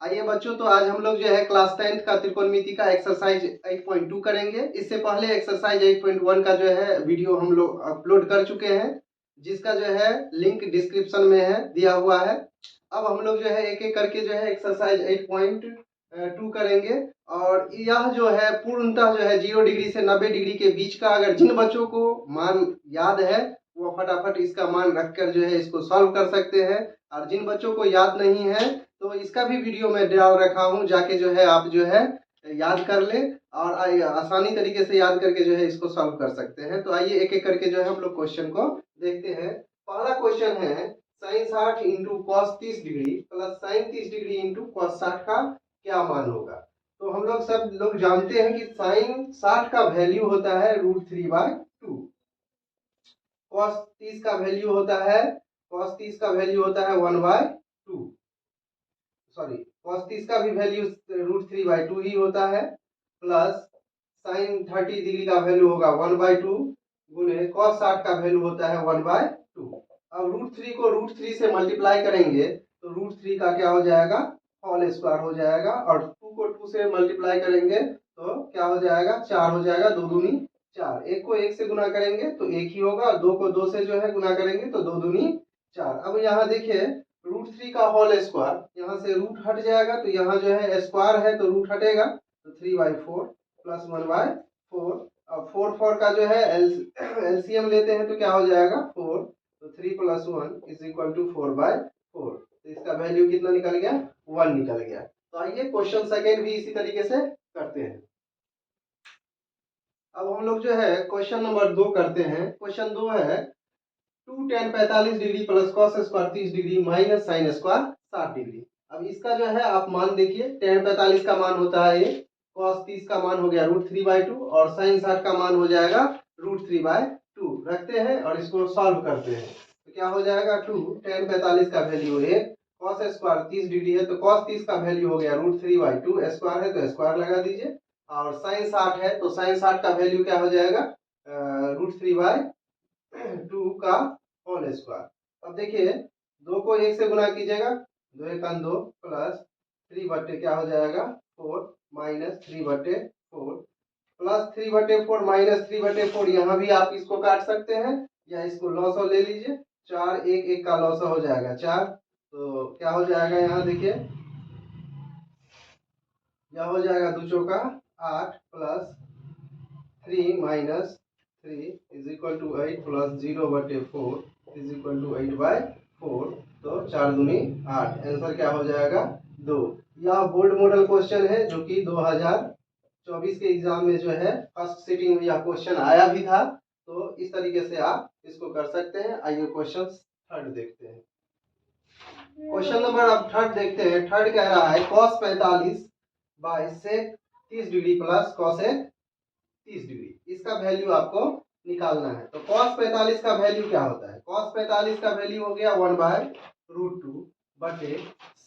आइए बच्चों, तो आज हम लोग जो है क्लास 10th का त्रिकोणमिति का एक्सरसाइज 8.2 करेंगे। इससे पहले एक्सरसाइज 8.1 का जो है वीडियो हम लोग अपलोड कर चुके हैं, जिसका जो है लिंक डिस्क्रिप्शन में है दिया हुआ है। अब हम लोग जो है एक एक करके जो है एक्सरसाइज 8.2 करेंगे। और यह जो है पूर्णतः जो है 0 डिग्री से 90 डिग्री के बीच का, अगर जिन बच्चों को मान याद है वो फटाफट इसका मान रखकर जो है इसको सॉल्व कर सकते हैं। और जिन बच्चों को याद नहीं है तो इसका भी वीडियो मैं डाल रखा हूँ, जाके जो है आप जो है याद कर ले और आसानी तरीके से याद करके जो है इसको सॉल्व कर सकते हैं। तो आइए एक एक करके जो है हम लोग क्वेश्चन को देखते हैं। पहला क्वेश्चन है sine 60 into cos 30 degree plus sine 30 degree into cos 60 का क्या मान होगा। तो हम लोग सब लोग जानते हैं कि साइन 60 का वैल्यू होता है √3/2। कॉस 30 का वैल्यू होता है 1/2। सॉरी, cos 30 का भी वैल्यू √3/2 ही होता है। प्लस साइन 30 डिग्री का वैल्यू होगा 1/2 गुने cos 60 का वैल्यू होता है 1/2। अब √3 को √3 से मल्टीप्लाई करेंगे तो √3 का क्या हो जाएगा, होल स्क्वायर हो जाएगा। और 2 को 2 से मल्टीप्लाई करेंगे तो क्या हो जाएगा, 4 हो जाएगा। 2 दूनी 4, 1 को 1 से गुना करेंगे तो 1 ही होगा, और 2 को 2 से जो है गुना करेंगे तो 2 दूनी 4। अब यहाँ देखिए √3 का होल स्क्वायर, यहाँ से रूट हट जाएगा तो यहाँ जो है स्क्वायर है तो रूट हटेगा, तो 3/4 प्लस 1/4। अब 4 का जो है एलसीएम लेते हैं तो क्या हो जाएगा 4, तो 3 + 1 = 4/4। तो इसका वैल्यू कितना निकल गया, 1 निकल गया। तो आइए क्वेश्चन सेकेंड भी इसी तरीके से करते हैं। अब हम लोग जो है क्वेश्चन नंबर 2 करते हैं। क्वेश्चन 2 है 2 tan 45 degree plus cos square 30 degree minus sine square 60 degree. अब इसका जो है आप मान देखिए, tan 45 का मान होता है ये, कॉस 30 का मान हो गया √3/2 और साइन 60 का मान हो जाएगा √3/2। रखते हैं और इसको सॉल्व करते हैं तो क्या हो जाएगा, 2 tan 45 का वैल्यू 1, कॉस स्क्वायर 30 डिग्री है तो कॉस 30 का वैल्यू हो गया √3/2, स्क्वायर है तो स्क्वायर लगा दीजिए। और साइन 60 है तो साइन 60 का वैल्यू क्या हो जाएगा, √3/2 का होल स्क्वायर। अब देखिए 2 को 1 से गुना कीजिएगा, 2 × 2 प्लस 3 बटे क्या हो जाएगा 4 माइनस 3/4 प्लस 3/4 माइनस 3/4। यहाँ भी आप इसको काट सकते हैं या इसको लॉस ले लीजिए। 4 1 1 का लॉस हो जाएगा 4, तो क्या हो जाएगा, यहाँ देखिए यह हो जाएगा 2 चौका 8 प्लस 3 माइनस 3 = 8 प्लस 0/4 = 8/4। तो 4 दूनी 8, आंसर क्या हो जाएगा 2। यह बोर्ड मॉडल क्वेश्चन है जो कि 2024 के एग्जाम में जो है फर्स्ट सिटिंग में यह क्वेश्चन आया भी था। तो इस तरीके से आप इसको कर सकते हैं। आइए क्वेश्चन थर्ड देखते हैं। क्वेश्चन नंबर अब थर्ड देखते हैं। थर्ड कह रहा है cos 45 by sec 30 degree plus cosec 30 degree, इसका वैल्यू आपको निकालना है। तो cos 45 का वैल्यू क्या होता है, cos 45 का वैल्यू हो गया 1/√2 बटे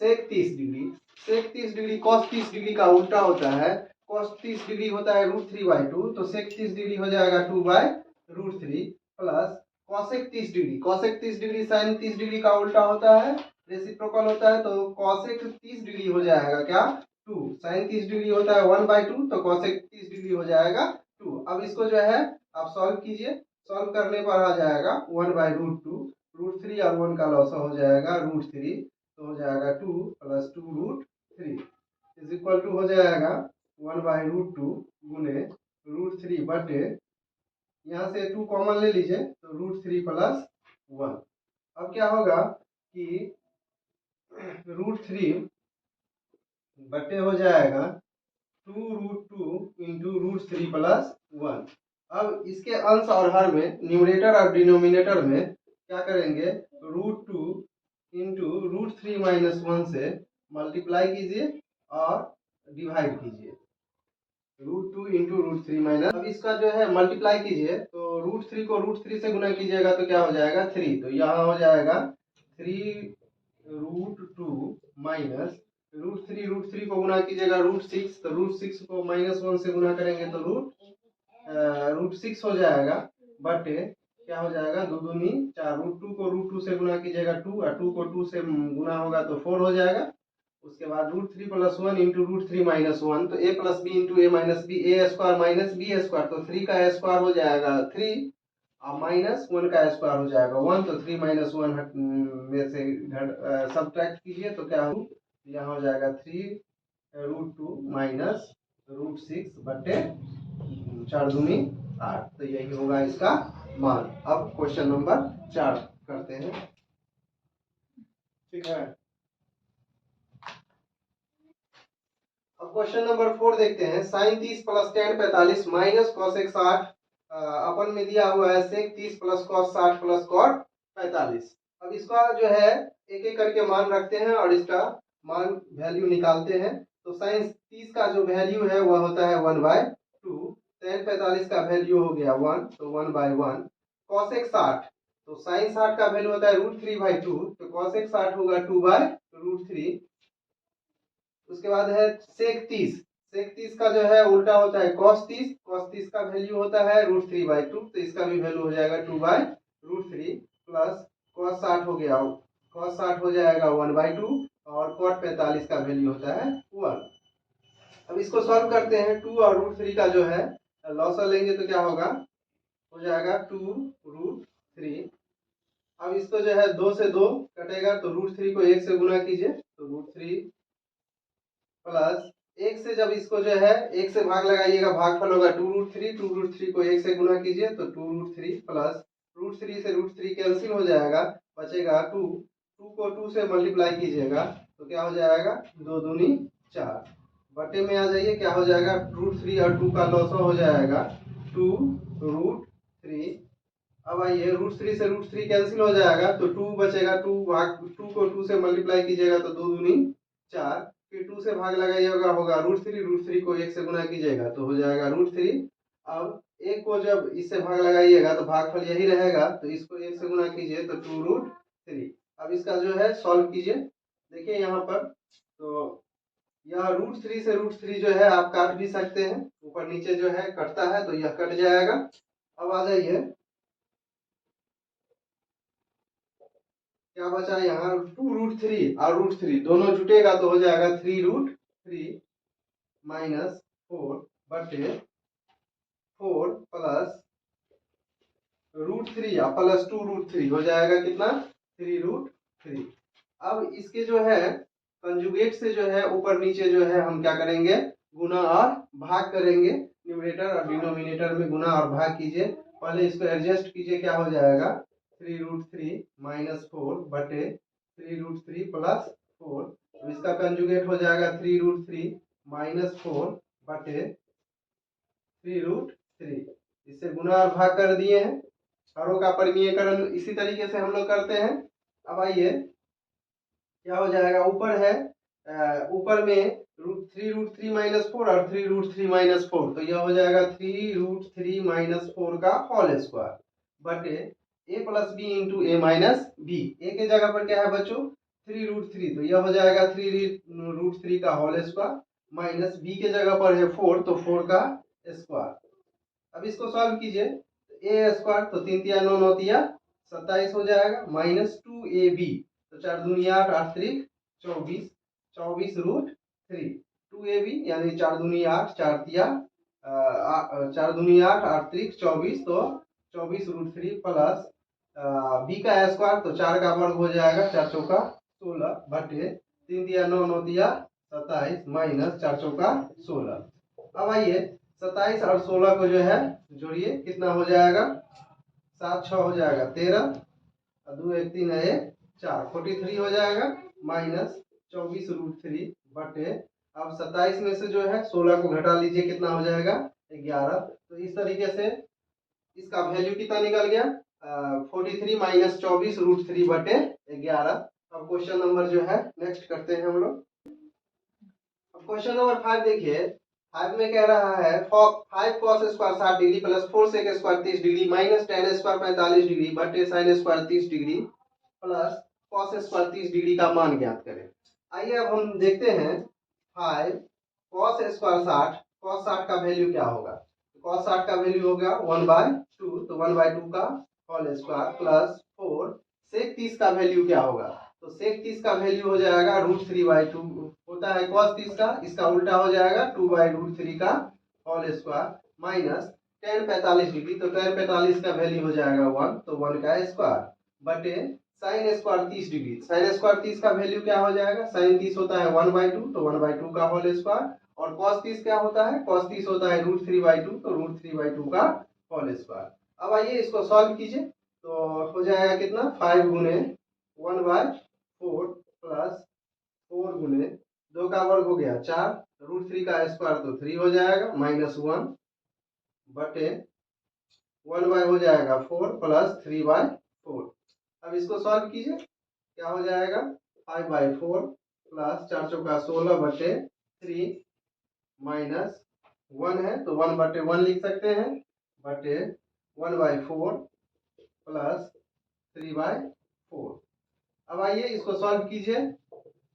sec 30 degree. sec 30 degree cos 30 degree का उल्टा होता है, cos 30 डिग्री होता है √3/2, तो sec 30 डिग्री हो जाएगा 2/√3 plus cosec 30 degree. cosec 30 degree sin 30 degree का उल्टा होता है, रेसिप्रोकल होता है, तो cosec 30 डिग्री हो जाएगा क्या 2। sin 30 डिग्री होता है 1/2, तो cosec 30 डिग्री हो जाएगा 2। अब इसको जो है आप सॉल्व कीजिए, सॉल्व करने पर आ जाएगा 1/√2, √3 और 1 का लॉस हो जाएगा √3, तो हो जाएगा 2 प्लस 2√3 हो जाएगा 1/√2 गुने √3 बटे, यहाँ से 2 कॉमन ले लीजिए तो √3 प्लस 1। अब क्या होगा कि √3 बटे हो जाएगा 2√2 इंटू √3 प्लस 1। अब इसके अंश और हर में, न्यूमरेटर और डिनोमिनेटर में क्या करेंगे, √2 इंटू √3 माइनस 1 से मल्टीप्लाई कीजिए और डिवाइड कीजिए। √2 इंटू √3 माइनस, अब इसका जो है मल्टीप्लाई कीजिए तो √3 को √3 से गुना कीजिएगा तो क्या हो जाएगा 3, तो यहाँ हो जाएगा 3√2 माइनस √3 को गुना कीजिएगा √6, तो √6 को -1 से गुना करेंगे तो √6 हो जाएगा बटे क्या हो जाएगा 2 दूनी 4। √2 को √2 से गुना कीजिएगा 2, और 2 को 2 से गुना होगा तो 4 हो जाएगा। उसके बाद √3 + 1 × √3 - 1, तो a + b × a - b, a² - b², तो 3 का स्क्वायर हो जाएगा 3 और -1 का स्क्वायर हो जाएगा 1, तो 3 - 1 में से सब्ट्रैक्ट कीजिए तो क्या हो, यहाँ हो जाएगा 3√2 -√6 बटे 4 दूनी 8, तो यही होगा इसका मान। अब क्वेश्चन नंबर 4 करते हैं, ठीक है। अब क्वेश्चन नंबर 4 देखते हैं। sin 30 + tan 45 - cos 160 अपन में दिया हुआ है sec 30 + cos 60 + cot 45। अब इसका जो है एक एक करके मान रखते हैं और इसका मान वैल्यू निकालते हैं। तो sin 30 का जो वैल्यू है वह होता है 1/2, tan 45 का वैल्यू हो गया 1, तो 1/1, cos 60, तो sin 60 का वैल्यू होता है √3/2, तो cos 60 होगा 2/√3। उसके बाद है sec 30 का जो है उल्टा होता है cos 30 का वैल्यू होता है √3/2, तो इसका भी वैल्यू हो जाएगा 2/√3 प्लस cos 60 हो गया, cos 60 हो जाएगा 1/2 और cot 45 का वैल्यू होता है 1। अब इसको सॉल्व करते हैं। 2 और √3 का जो है लॉसर लेंगे तो क्या होगा, हो जाएगा 2√3। अब इसको जो है 2 से 2 कटेगा तो √3 को 1 से गुना कीजिए, तो √3 प्लस 1 से जब इसको जो है 1 से भाग लगाइएगा, भागफल होगा 2√3, 2√3 को 1 से गुना कीजिए तो 2√3 प्लस √3 से √3 कैंसिल हो जाएगा, बचेगा 2, 2 को 2 से मल्टीप्लाई कीजिएगा तो क्या हो जाएगा 2 दूनी 4, बटे में आ जाइए, क्या हो जाएगा √3 और 2 का लॉस हो जाएगा 2√3। अब आइए √3 से √3 कैंसिल हो जाएगा तो 2 बचेगा, 2 को 2 से मल्टीप्लाई कीजिएगा तो 2 दूनी 4, फिर 2 से भाग लगाइएगा होगा √3 को 1 से गुना कीजिएगा तो हो जाएगा √3। अब 1 को जब इससे भाग लगाइएगा तो भागफल यही रहेगा, तो इसको 1 से गुना कीजिए तो 2√3। अब इसका जो है सॉल्व कीजिए, देखिए यहाँ पर, तो यह √3 से √3 जो है आप काट भी सकते हैं, ऊपर नीचे जो है कटता है तो यह कट जाएगा। अब आ जाइए, क्या बचा यहाँ 2√3 और √3 दोनों जुटेगा तो हो जाएगा 3√3 -4 बटे 4 प्लस √3 या प्लस 2√3 हो जाएगा कितना 3√3। अब इसके जो है कंजुगेट से जो है ऊपर नीचे जो है हम क्या करेंगे, गुना और भाग करेंगे, न्यूमरेटर और डिनोमिनेटर में गुना और भाग कीजिए। पहले इसको एडजस्ट कीजिए, क्या हो जाएगा 3√3 -4 बटे 3√3 प्लस 4, तो इसका कंजुगेट हो जाएगा 3√3 -4 बटे 3√3। इससे गुना और भाग कर दिए हैं, हरों का परिमीयकरण इसी तरीके से हम लोग करते हैं। अब आइए क्या हो जाएगा, ऊपर है ऊपर में 3√3 -4 और 3√3 -4, तो यह हो जाएगा 3√3 -4 का होल स्क्वायर बटे a + b × a - b। a के जगह पर क्या है बच्चों 3√3, तो यह हो जाएगा 3√3 का होल स्क्वायर माइनस b के जगह पर है 4, तो 4 का स्क्वायर। अब इसको सॉल्व कीजिए, a² तो 3 × 9 = 9 × 27 हो जाएगा, -2ab, तो 4 दूनी 8, 8 त्रिक 24, 24√3, 2ab यानी 4 दूनी 8, 4 तिया 4 दूनी 8, 8 त्रिक 24, तो 24√3 प्लस b का स्क्वायर तो 4 का वर्ग हो जाएगा, 4 चौका 16 बटे 3 × 9 = 9 × 27 माइनस 4 चौका 16। अब आइए 27 और 16 को जो है जोड़िए, कितना हो जाएगा 7 6 हो जाएगा 13 और 2 1 3 है 4, 43 हो जाएगा माइनस 24√3 बटे, अब 27 में से जो है 16 को घटा लीजिए, कितना हो जाएगा 11। तो इस तरीके से इसका वैल्यू कितना निकल गया 43 - 24√3 बटे 11। अब क्वेश्चन नंबर जो है नेक्स्ट करते हैं हम लोग। अब क्वेश्चन नंबर 5 देखिए, 5 में कह रहा है 5 cos square 60 degree plus 4 sec square 30 degree minus tan square 45 degree बटे sin square 30 degree plus cos square 30 degree का मान ज्ञात करें। आइए अब हम देखते हैं 5 cos स्क्वायर 60, cos 60 का वैल्यू क्या होगा, cos 60 का वैल्यू होगा 1/2, तो 1/2 का होल स्क्वायर प्लस 4 sec 30 का वैल्यू क्या होगा, तो sec 30 का वैल्यू हो जाएगा √3/2 होता है cos 30 का, इसका उल्टा हो जाएगा 2/√3 का whole square minus tan 45 degree, तो tan 45 का वैल्यू हो जाएगा 1, तो 1 का स्क्वायर बटे sin square 30 degree. sin square 30 का वैल्यू क्या हो जाएगा, sin 30 होता है 1/2, तो 1/2 का होल स्क्वायर, और cos 30 क्या होता है, cos 30 होता है √3/2, तो √3/2 का होल स्क्वायर। अब आइए इसको सॉल्व कीजिए, तो हो जाएगा कितना 5 गुने 1/4 प्लस 4 गुने 2 का वर्ग हो गया 4, √3 का स्क्वायर तो 3 हो जाएगा माइनस 1 बटे 1 हो जाएगा 4 प्लस 3/4। अब इसको सॉल्व कीजिए, क्या हो जाएगा 5/4 प्लस 4 चौका 16 बटे 3 माइनस 1 है तो 1/1 लिख सकते हैं बटे 1/4 प्लस 3/4। अब आइए इसको सॉल्व कीजिए,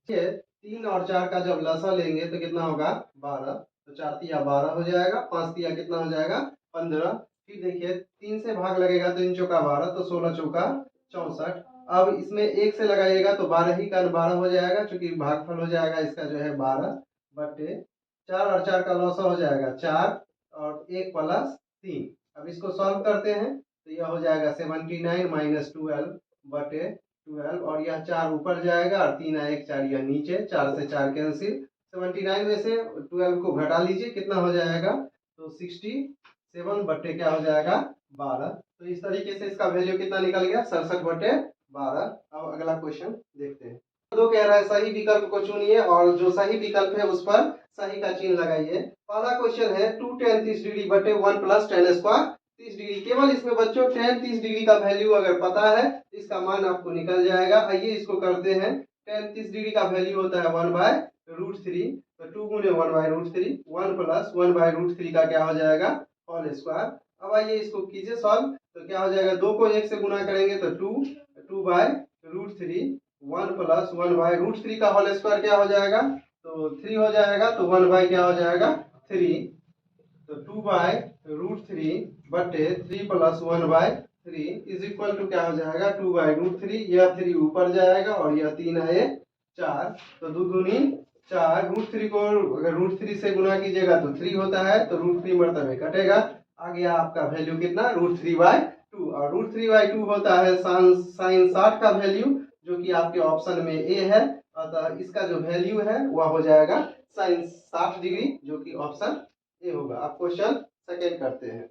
3 और 4 का जब लसा लेंगे तो कितना होगा 12, तो 4 तिया 12 हो जाएगा, 5 तिया कितना हो जाएगा 15। फिर देखिए 3 से भाग लगेगा तो 3 चौका 12, तो 16 चौका 64। अब इसमें 1 से लगाइएगा तो 12 ही का 12 हो जाएगा, क्योंकि भागफल हो जाएगा इसका जो है 12 बटे 4 और 4 का लसा हो जाएगा 4 और 1 प्लस 3। अब इसको सॉल्व करते हैं तो यह हो जाएगा 79 माइनस 12 बटे 12, और यह 4 ऊपर जाएगा और 3 1 4 यह नीचे, 4 से 4 कैंसिल, 79 में से 12 को घटा लीजिए कितना हो जाएगा, तो 67 बटे क्या हो जाएगा 12। तो इस तरीके से इसका वैल्यू कितना निकल गया 67 बटे 12। अब अगला क्वेश्चन देखते हैं। दो कह रहा है सही विकल्प को चुनिए और जो सही विकल्प है उस पर सही का चिन्ह लगाइए। पहला क्वेश्चन है 2 tan 30 डिग्री बटे 1 प्लस tan स्क्वायर 30 डिग्री। केवल इसमें बच्चों tan 30 डिग्री का वैल्यू अगर पता है इसका मान आपको निकल जाएगा। आइए इसको करते हैं, tan 30 डिग्री का वैल्यू होता है 1/√3, तो 2 गुने 1/√3, 1 प्लस 1/√3 का क्या हो जाएगा होल स्क्वायर। अब आइए इसको कीजिए सॉल्व, तो क्या हो जाएगा 2 को 1 से गुना करेंगे तो 2/√3, 1 प्लस 1/√3 का होल स्क्वायर क्या हो जाएगा, तो 3 हो जाएगा, तो 1 क्या हो जाएगा 3, तो 2/√3 बटे 3 प्लस 1/3 इज इक्वल टू क्या हो जाएगा 2/√3। यह 3 ऊपर जाएगा और यह 3 है 4, तो 2 दूनी 4, √3 को अगर √3 से गुना कीजिएगा तो 3 होता है, तो √3 मरतबे कटेगा, आ गया आपका वैल्यू कितना √3/2, और √3/2 होता है साइन 60 का वैल्यू, जो कि आपके ऑप्शन में ए है, अतः इसका जो वैल्यू है वह हो जाएगा साइन 60 डिग्री, जो कि ऑप्शन ए होगा। अब क्वेश्चन सेकेंड करते हैं।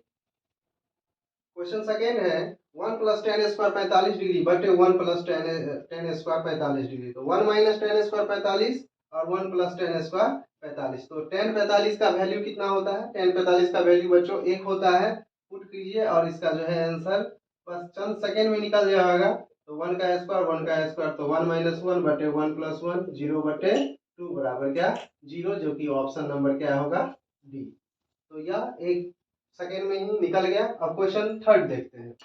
क्वेश्चन सेकेंड है 1 प्लस tan स्क्वायर 45 डिग्री बटे 1 प्लस tan स्क्वायर 45 डिग्री, तो 1 माइनस tan स्क्वायर 45 और 1 प्लस tan स्क्वायर 45, तो tan 45 का वैल्यू कितना होता है, tan 45 का वैल्यू बच्चों 1 होता है। पुट कीजिए और इसका जो है आंसर बस चंद सेकेंड में निकल जाएगा, तो 1 का स्क्वायर तो 1 माइनस 1 बटे 1 प्लस 1, 0 बटे 2 बराबर क्या 0, जो कि ऑप्शन नंबर क्या होगा डी। तो यह 1 सेकेंड में ही निकल गया। अब क्वेश्चन थर्ड देखते हैं।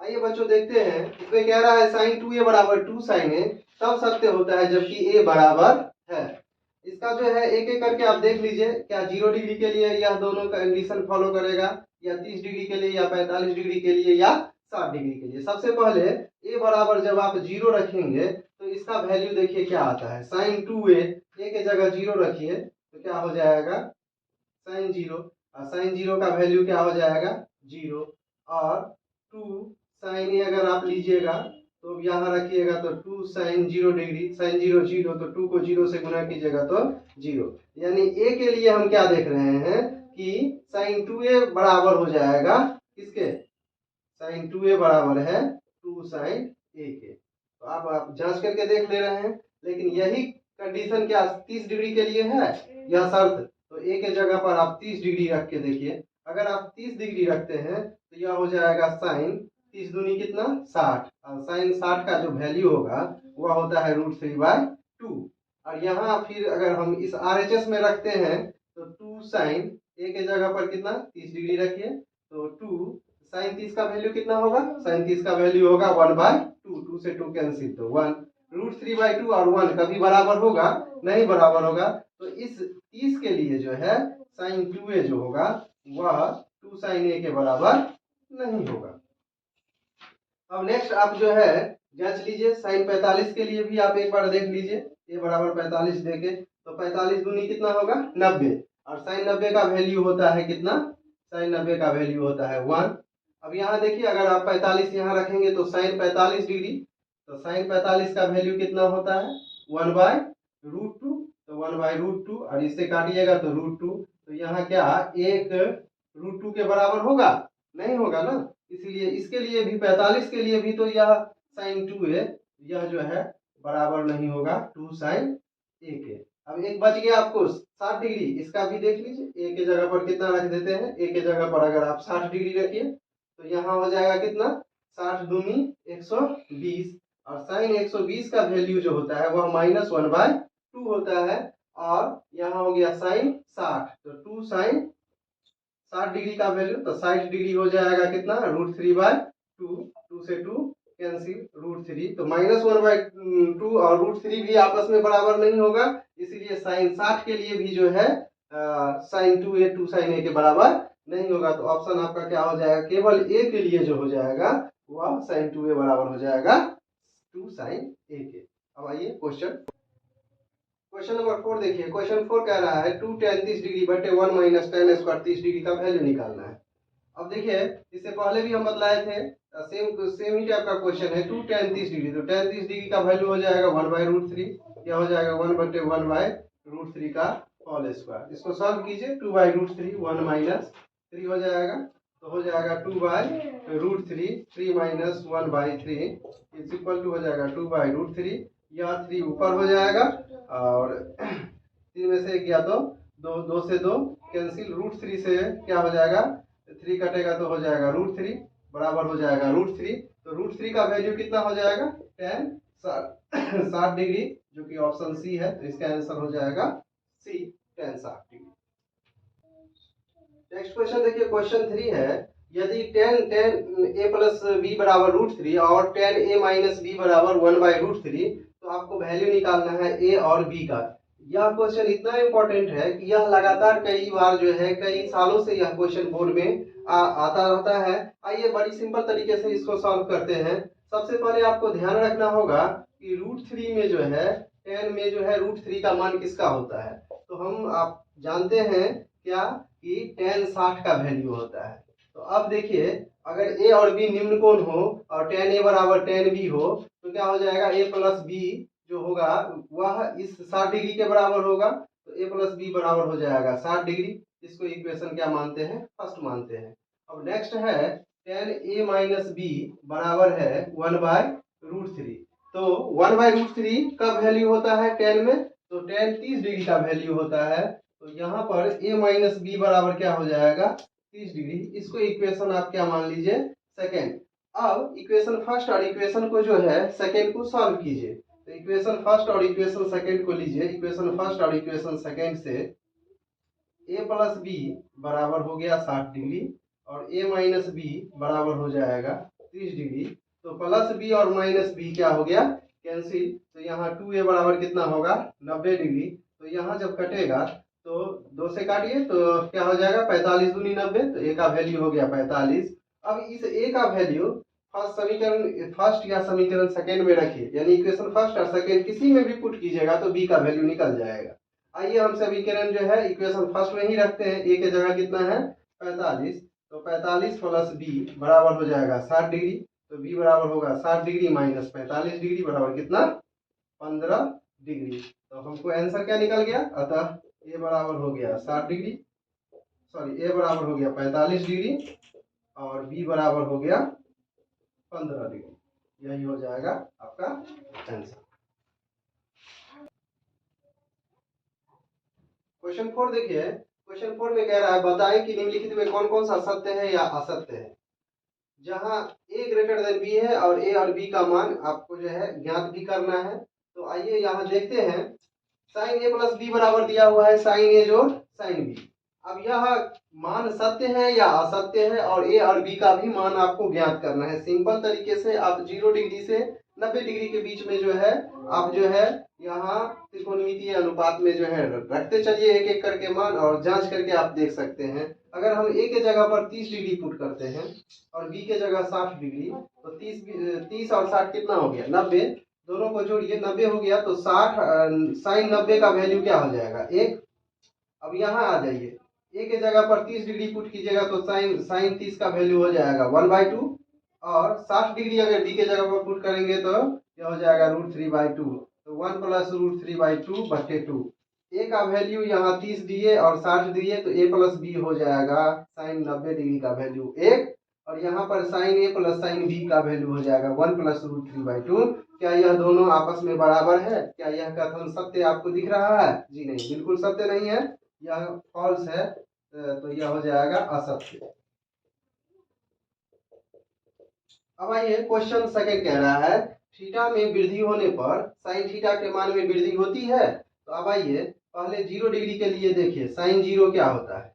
आइए बच्चों देखते हैं, इसमें कह रहा है sin 2a बराबर 2 sin a तब सत्य होता है जबकि a बराबर है। इसका जो है एक एक करके आप देख लीजिए, क्या 0 डिग्री के लिए यह दोनों कंडीशन फॉलो करेगा, या 30 डिग्री के लिए, या 45 डिग्री के लिए, या 60 डिग्री के लिए। सबसे पहले a बराबर जब आप 0 रखेंगे तो इसका वैल्यू देखिए क्या आता है, sin 2a, a के जगह 0 रखिए तो क्या हो जाएगा sin 0, और sin 0 का वैल्यू क्या हो जाएगा 0, और 2 sin a अगर आप लीजिएगा तो यहाँ रखिएगा तो 2 sin 0 डिग्री, sin 0 0, तो 2 को 0 से गुना कीजिएगा तो 0, यानी a के लिए हम क्या देख रहे हैं कि sin 2a बराबर हो जाएगा किसके, sin 2a बराबर है 2 sin a के। तो आप जांच करके देख ले रहे हैं, लेकिन यही कंडीशन क्या 30 डिग्री के लिए है यह शर्त, तो a के जगह पर आप 30 डिग्री रख के देखिए। अगर आप 30 डिग्री रखते हैं तो यह हो जाएगा साइन 30 दूनी कितना 60, और साइन 60 का जो वैल्यू होगा वह होता है √3/2। और यहाँ फिर अगर हम इस RHS में रखते हैं तो 2 साइन a के जगह पर कितना 30 डिग्री रखिए, तो 2 साइन 30 का वैल्यू कितना होगा, साइन 30 का वैल्यू होगा 1/2, 2 से 2 कैंसिल, तो 1, √3/2 और 1 कभी बराबर होगा नहीं बराबर होगा, तो इस 30 के लिए जो है साइन 2a जो होगा वह 2 साइन a के बराबर नहीं होगा। अब नेक्स्ट आप जो है जांच लीजिए, साइन 45 के लिए भी आप एक बार देख लीजिए, ए बराबर 45 देके तो 45 दूनी कितना होगा 90, और साइन 90 का वैल्यू होता है कितना, साइन 90 का वैल्यू होता है 1। अब यहाँ देखिए अगर आप 45 यहाँ रखेंगे तो साइन 45 डिग्री, तो साइन 45 का वैल्यू कितना होता है 1/√2, तो 1/√2 और इससे काटिएगा तो √2, तो यहाँ क्या 1√2 के बराबर होगा, नहीं होगा ना, इसलिए इसके लिए भी 45 के लिए भी तो यह साइन 2 है, यह जो है बराबर नहीं होगा 2 साइन ए के। अब एक बच गया आपको 60 डिग्री, इसका भी देख लीजिए, ए के जगह पर कितना रख देते हैं, ए के जगह पर अगर आप 60 डिग्री रखिए तो यहाँ हो जाएगा कितना 60 दूनी 120, और साइन 120 का वैल्यू जो होता है वह -1/2 होता है, और यहाँ हो गया साइन 60, तो 2 साइन 60 डिग्री का वैल्यू, तो 60 डिग्री हो जाएगा कितना √3/2, 2 से 2 कैंसिल √3, तो -1/2 और √3 भी आपस में बराबर नहीं होगा, इसीलिए साइन 60 के लिए भी जो है साइन 2a 2 साइन a के बराबर नहीं होगा, तो ऑप्शन आपका क्या हो जाएगा, केवल ए के लिए जो हो जाएगा वह साइन 2a बराबर हो जाएगा 2 साइन a के। अब आइए क्वेश्चन नंबर 4 देखिए, क्वेश्चन 4 कह रहा है 2 tan 30 डिग्री बटे 1 - tan स्क्वायर 30 डिग्री का वैल्यू निकालना है। अब देखिए इससे पहले भी हम बतलाए थे, सेम ही टाइप का क्वेश्चन है, 2 tan 30 डिग्री, तो tan 30 डिग्री का वैल्यू हो जाएगा 1/√3, क्या हो जाएगा 1/1/√3 का होल स्क्वायर, इसको सॉल्व कीजिए 2/√3 1 - 3 हो जाएगा, तो हो जाएगा 2/√3 3 - 1/3 इज इक्वल टू हो जाएगा 2/√3, यह 3 ऊपर हो जाएगा और 3 में से गया तो 2 से 2 कैंसिल, √3 से क्या हो जाएगा 3 कटेगा तो हो जाएगा √3 बराबर हो जाएगा √3, तो √3 का वैल्यू कितना हो जाएगा tan 60 डिग्री, जो कि ऑप्शन सी है, तो इसका आंसर हो जाएगा सी tan 60 डिग्री। नेक्स्ट क्वेश्चन देखिए, क्वेश्चन 3 है, यदि tan a प्लस b बराबर √3 और tan a माइनस b बराबर 1/√3, तो आपको वैल्यू निकालना है a और b का। यह क्वेश्चन इतना इंपॉर्टेंट है कि यह लगातार कई बार जो है कई सालों से यह क्वेश्चन बोर्ड में आता रहता है। आइए बड़ी सिंपल तरीके से इसको सॉल्व करते हैं। सबसे पहले आपको ध्यान रखना होगा कि √3 में जो है tan में जो है √3 का मान किसका होता है, तो हम आप जानते हैं क्या कि tan 60 का वैल्यू होता है। तो अब देखिए अगर a और b निम्न कोण हो और tan a बराबर tan b हो तो क्या हो जाएगा a प्लस b जो होगा वह इस 60 डिग्री के बराबर होगा, तो a प्लस b बराबर हो जाएगा 60 डिग्री, इसको इक्वेशन क्या मानते हैं फर्स्ट मानते हैं। अब नेक्स्ट है tan a माइनस b बराबर है 1/√3, तो 1/√3 का वैल्यू होता है tan में, तो tan 30 डिग्री का वैल्यू होता है, तो यहाँ पर a माइनस बी बराबर क्या हो जाएगा 30 डिग्री, इसको इक्वेशन आप क्या मान लीजिए सेकेंड। अब इक्वेशन फर्स्ट और इक्वेशन को जो है सेकेंड को सॉल्व कीजिए, तो इक्वेशन फर्स्ट और इक्वेशन सेकेंड को लीजिए, इक्वेशन फर्स्ट और इक्वेशन सेकेंड से a प्लस बी बराबर हो गया 60 डिग्री और a माइनस बी बराबर हो जाएगा 30 डिग्री, तो प्लस बी और माइनस बी क्या हो गया कैंसिल, तो यहाँ 2a बराबर कितना होगा 90 डिग्री, तो यहाँ जब कटेगा तो 2 से काटिए तो क्या हो जाएगा 45 दूनी 90, तो a का वैल्यू हो गया 45। अब इस a का वैल्यू फर्स्ट या समीकरण सेकेंड में रखिए, यानी इक्वेशन फर्स्ट और सेकेंड किसी में भी पुट कीजिएगा तो b का वैल्यू निकल जाएगा। आइए हम समीकरण जो है इक्वेशन फर्स्ट में ही रखते हैं, a के जगह कितना है 45, तो 45 प्लस b बराबर हो जाएगा 60 डिग्री, तो b बराबर होगा 60 डिग्री माइनस 45 डिग्री बराबर कितना 15 डिग्री, तो हमको आंसर क्या निकल गया, अतः a बराबर हो गया 60 डिग्री, सॉरी a बराबर हो गया 45 डिग्री और b बराबर हो गया 15 डिग्री, यही हो जाएगा आपका आंसर। क्वेश्चन 4 देखिए, क्वेश्चन 4 में कह रहा है बताएं कि निम्नलिखित में कौन कौन सा सत्य है या असत्य है। जहां a ग्रेटर देन b है और a और b का मान आपको जो है ज्ञात भी करना है, तो आइए यहाँ देखते हैं। साइन a प्लस b बराबर दिया हुआ है साइन a जोड़ साइन b। अब यह मान सत्य है या असत्य है और a और b का भी मान आपको ज्ञात करना है। सिंपल तरीके से आप 0 डिग्री से 90 डिग्री के बीच में जो है आप जो है यहाँ त्रिकोणमितीय अनुपात में जो है रखते चलिए एक एक करके मान, और जांच करके आप देख सकते हैं। अगर हम ए के जगह पर 30 डिग्री पुट करते हैं और बी के जगह 60 डिग्री, तो 30 और 60 कितना हो गया 90, दोनों को जोड़िए 90 हो गया। तो 60 साइन 90 का वैल्यू क्या हो जाएगा 1। अब यहाँ आ जाइए, ए के जगह पर 30 डिग्री पुट कीजिएगा तो साइन 30 का वैल्यू हो जाएगा 1/2, और 60 डिग्री अगर बी के जगह पर पुट करेंगे तो क्या हो जाएगा √3/2। तो 1 + √3/2/2। ए का वैल्यू यहाँ 30 दिए और 60 दिए तो a + b हो जाएगा साइन 90 डिग्री का वैल्यू 1, और यहाँ पर साइन a + साइन b का वैल्यू हो जाएगा 1 + √3/2। क्या यह दोनों आपस में बराबर है? क्या यह कथन सत्य आपको दिख रहा है? जी नहीं, बिल्कुल सत्य नहीं है, यह फॉल्स है, तो यह हो जाएगा असत्य। अब आइए क्वेश्चन सेकंड कह रहा है थीटा में वृद्धि होने पर साइन थीटा के मान में वृद्धि होती है। तो अब आइए पहले 0 डिग्री के लिए देखिए साइन 0 क्या होता है।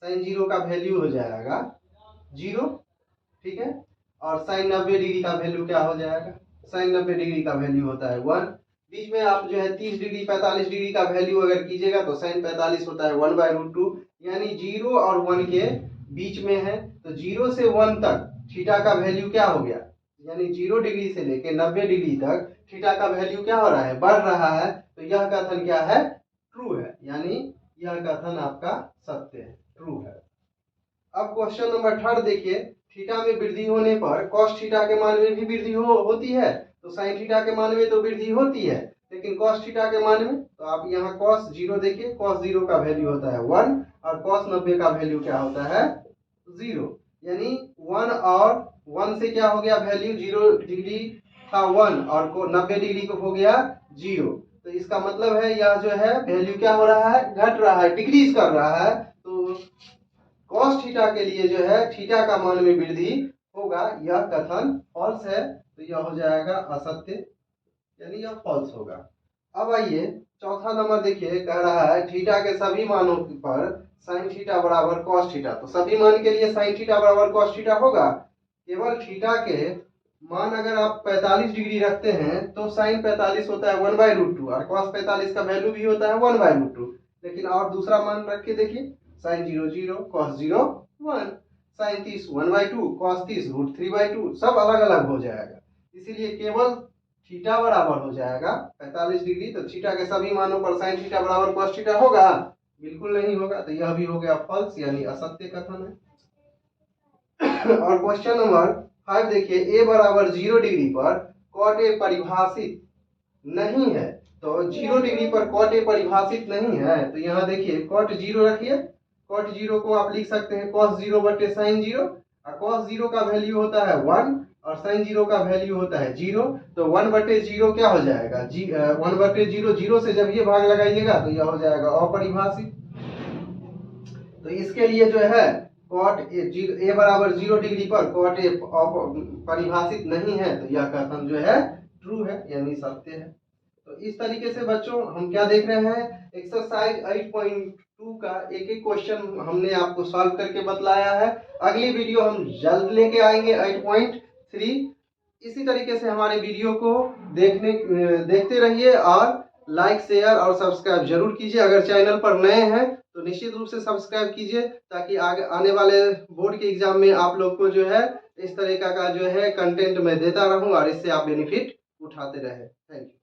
साइन 0 का वैल्यू हो जाएगा 0, ठीक है। और साइन 90 डिग्री का वैल्यू क्या हो जाएगा? साइन 90 डिग्री का वैल्यू होता है 1। बीच में आप जो है 30 डिग्री 45 डिग्री का वैल्यू अगर कीजिएगा तो साइन 45 होता है 1/√2, यानी 0 और 1 के बीच में है। तो 0 से 1 तक थीटा का वैल्यू क्या हो गया, यानी 0 डिग्री से लेके 90 डिग्री तक थीटा का वैल्यू क्या हो रहा है, बढ़ रहा है। तो यह कथन क्या है, ट्रू है, यानी यह कथन आपका सत्य है, ट्रू है। अब क्वेश्चन नंबर 3 देखिए, थीटा में वृद्धि होने पर कॉस थीटा के मान में भी वृद्धि होती है। तो साइन थीटा के मान में तो वृद्धि होती है, लेकिन कॉस थीटा के मान में, तो आप यहाँ कॉस 0 देखिए, कॉस 0 का वैल्यू होता है 1 और कॉस 90 का वैल्यू क्या होता है 0, यानी 1 और 1 से क्या हो गया वैल्यू, 0 डिग्री था 1 और 90 डिग्री को हो गया 0। तो इसका मतलब है यह जो है वैल्यू क्या हो रहा है, घट रहा है, डिक्रीज कर रहा है। तो कॉस थीटा के लिए जो है थीटा का मान में वृद्धि होगा, यह कथन फॉल्स है, तो यह हो जाएगा असत्य, यानी यह फॉल्स होगा। अब आइए चौथा नंबर देखिए, कह रहा है थीटा के सभी मानों पर साइन थीटा बराबर कॉस थीटा। तो सभी मान के लिए साइन थीटा बराबर कॉस थीटा होगा। केवल थीटा के मान अगर आप 45 डिग्री रखते हैं तो साइन 45 होता है 1/√2 और कॉस 45 का वैल्यू भी होता है 1/√2। लेकिन और दूसरा मान रख के देखिए, साइन 0 0, कॉस 0 1, साइन 30 1/2, कॉस 30 √3/2, सब अलग अलग हो जाएगा। इसीलिए केवल थीटा बराबर हो जाएगा 45 डिग्री। तो थीटा के सभी मानों पर साइन थीटा बराबर कॉस थीटा होगा? बिल्कुल नहीं होगा, तो यह भी हो गया फॉल्स, यानी असत्य कथन है। और क्वेश्चन नंबर 5 देखिए, ए बराबर 0 डिग्री पर कॉट ए परिभाषित नहीं है। तो 0 डिग्री पर कॉट ए परिभाषित नहीं है, तो यहाँ देखिए कॉट 0 रखिए, कॉट 0 को आप लिख सकते हैं cos 0/sin 0, और cos 0 का वैल्यू होता है 1 और sin 0 का वैल्यू होता है 0। तो 1/0 क्या हो जाएगा, 1/0, 0 से जब ये भाग लगाइएगा तो यह हो जाएगा अपरिभाषित। तो इसके लिए जो है कॉट ए बराबर 0 डिग्री पर कॉट ए परिभाषित नहीं है, तो यह कथन जो है ट्रू है, यानी सत्य है। तो इस तरीके से बच्चों हम क्या देख रहे हैं, एक्सरसाइज 8.2 का एक एक क्वेश्चन हमने आपको सॉल्व करके बतलाया है। अगली वीडियो हम जल्द लेके आएंगे 8.3। इसी तरीके से हमारे वीडियो को देखते रहिए और लाइक शेयर और सब्सक्राइब जरूर कीजिए। अगर चैनल पर नए हैं तो निश्चित रूप से सब्सक्राइब कीजिए, ताकि आगे आने वाले बोर्ड के एग्जाम में आप लोग को जो है इस तरह का जो है कंटेंट मैं देता रहूं और इससे आप बेनिफिट उठाते रहे। Thank you.